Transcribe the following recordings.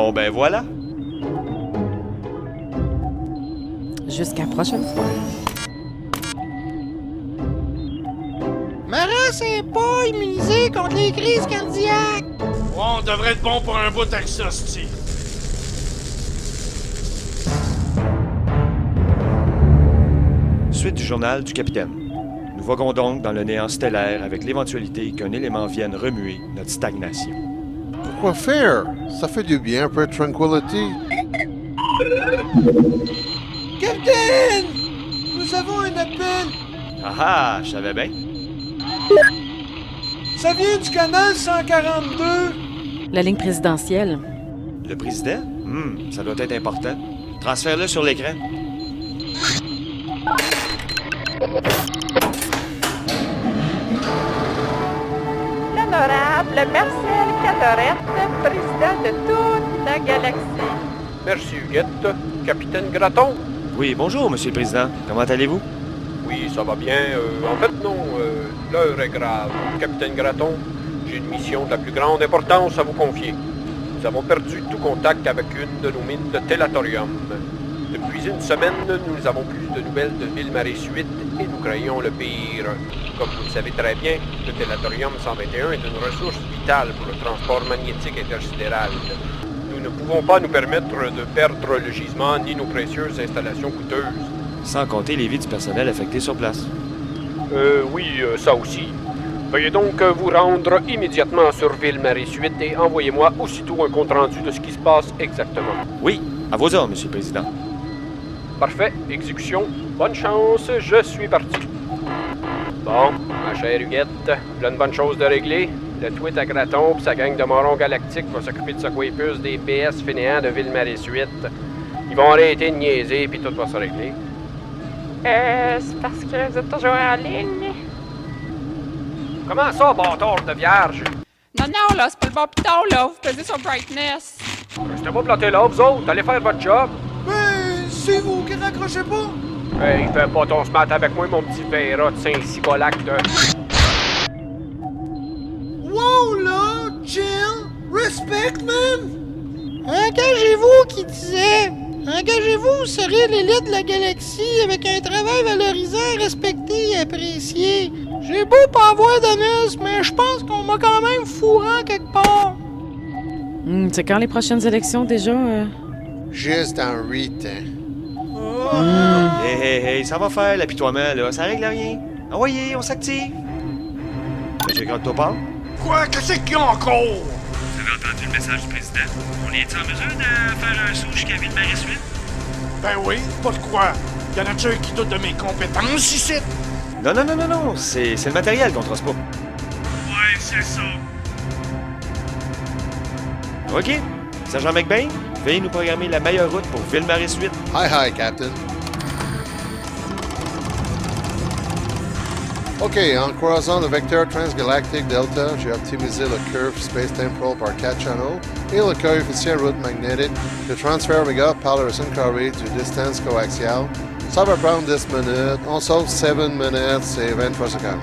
Bon, ben voilà. Jusqu'à la prochaine fois. Maras n'est pas immunisé contre les crises cardiaques. Ouais, on devrait être bon pour un bout avec ça, c'ti. Suite du journal du capitaine. Nous voguons donc dans le néant stellaire avec l'éventualité qu'un élément vienne remuer notre stagnation. Pourquoi faire? Ça fait du bien, un peu de tranquillité. Capitaine! Nous avons un appel. Ah ah, je savais bien. Ça vient du canal 142. La ligne présidentielle. Le président? Ça doit être important. Transfère-le sur l'écran. L'honorable Marcel Cadorette, président de toute la galaxie. Merci, Huguette. Capitaine Graton? Oui, bonjour, Monsieur le Président. Comment allez-vous? Oui, ça va bien. En fait, non. L'heure est grave. Capitaine Graton, j'ai une mission de la plus grande importance à vous confier. Nous avons perdu tout contact avec une de nos mines de Telatorium. Depuis une semaine, nous n'avons plus de nouvelles de Ville-Marie-Suite et nous craignons le pire. Comme vous le savez très bien, le Telatorium 121 est une ressource vitale pour le transport magnétique intersidéral. Nous ne pouvons pas nous permettre de perdre le gisement ni nos précieuses installations coûteuses. Sans compter les vies du personnel affecté sur place. Oui, ça aussi. Veuillez donc vous rendre immédiatement sur Ville-Marie-Suite et envoyez-moi aussitôt un compte-rendu de ce qui se passe exactement. Oui, à vos ordres, Monsieur le Président. Parfait, exécution. Bonne chance, je suis parti. Bon, ma chère Huguette, voilà une bonne chose de régler. Le tweet à Graton pis sa gang de morons galactiques va s'occuper de secouer plus des PS fainéants de Ville-Marie-Suite. Ils vont arrêter de niaiser puis tout va se régler. C'est parce que vous êtes toujours en ligne? Comment ça, bâtard de vierge? Non, non, là, c'est pas le bon piton, là. Vous pesez sur brightness. Restez pas planté là, vous autres. Allez faire votre job. Mais c'est vous qui raccrochez pas. Hey, fais pas ton smart avec moi, mon petit verra de Saint-Cibolac de... Wow, là, chill, respect, man. Engagez-vous, qui disait. Engagez-vous, vous serez l'élite de la galaxie avec un travail valorisant, respecté et apprécié. J'ai beau pas avoir d'anus, mais je pense qu'on m'a quand même fourré en quelque part. C'est quand les prochaines élections déjà? Juste en 8 ans. Hey, ça va faire l'apitoiement, là. Ça règle rien. Envoyez, on s'active. Monsieur Grand-Topard? Quoi? Qu'est-ce qu'il y a encore? Vous avez entendu le message du président. On est en mesure de faire un saut jusqu'à Ville-Marie-Suite? Ben oui, pas de quoi. Y en a-tu un qui doute de mes compétences ici? Non. C'est le matériel qu'on transporte. Ouais, c'est ça. OK. Sergent McBain, veuillez nous programmer la meilleure route pour Ville-Marie-Suite. Hi, Captain. OK, en croisant le vecteur transgalactique Delta, j'ai optimisé le curve space-temporal par 4 channels et le coefficient route magnétique. Le transfert méga par le racine carrée du distance coaxiale. Ça va prendre 10 minutes. On sauve 7 minutes et 23 secondes.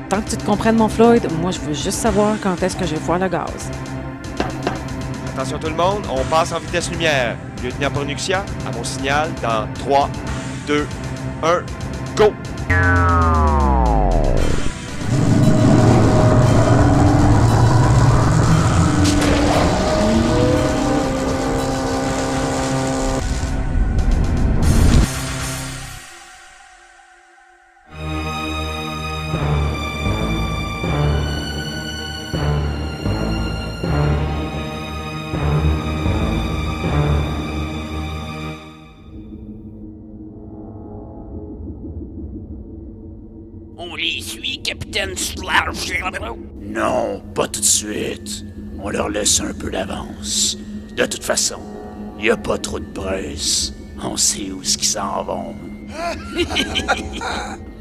Tant que tu te comprennes, mon Floyd, moi, je veux juste savoir quand est-ce que je vais voir le gaz. Attention tout le monde, on passe en vitesse lumière. Lieutenant Pornuxia, à mon signal, dans 3, 2, 1, go! On les suit, Capitaine Slash. Non, pas tout de suite. On leur laisse un peu d'avance. De toute façon, y a pas trop de presse. On sait où est-ce qu'ils s'en vont.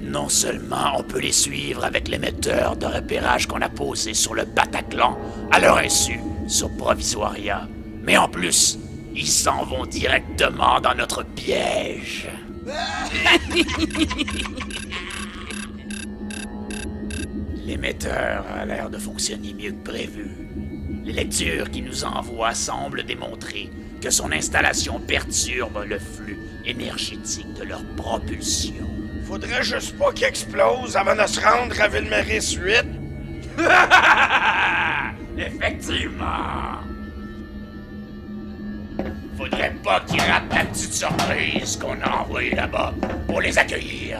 Non seulement on peut les suivre avec l'émetteur de repérage qu'on a posé sur le Bataclan à leur insu sur Provisoria, mais en plus, ils s'en vont directement dans notre piège. L'émetteur a l'air de fonctionner mieux que prévu. Les lectures qu'il nous envoie semblent démontrer que son installation perturbe le flux énergétique de leur propulsion. Faudrait juste pas qu'il explose avant de se rendre à Ville-Maurice 8. Effectivement. Faudrait pas qu'ils ratent la petite surprise qu'on a envoyée là-bas pour les accueillir.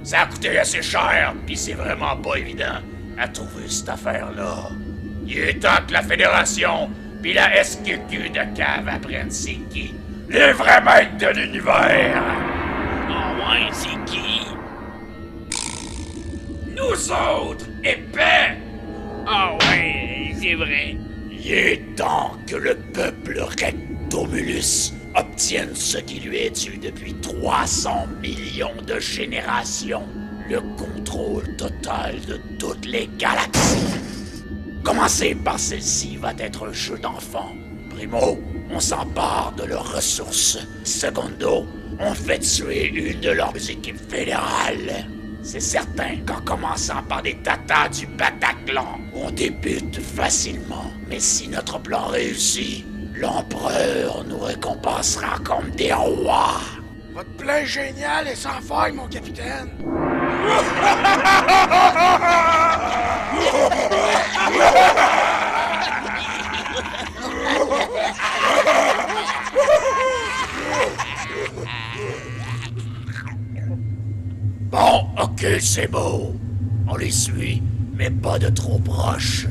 Ça a coûté assez cher, pis c'est vraiment pas évident à trouver cette affaire-là. Il est temps que la Fédération pis la SQQ de cave apprennent c'est qui les vrais maîtres de l'univers. Oh ouais, c'est qui? Nous autres, épais! Ah ouais, c'est vrai. Il est temps que le peuple Rectomulus obtienne ce qui lui est dû depuis 300 millions de générations. Le contrôle total de toutes les galaxies. Commencer par celle-ci va être un jeu d'enfant. Primo, on s'empare de leurs ressources. Secondo, on fait tuer une de leurs équipes fédérales. C'est certain qu'en commençant par des tatas du Bataclan, on débute facilement. Mais si notre plan réussit, l'empereur nous récompensera comme des rois. Votre plan est génial et sans faille, mon capitaine. Bon, ok, c'est beau. On les suit, mais pas de trop proche.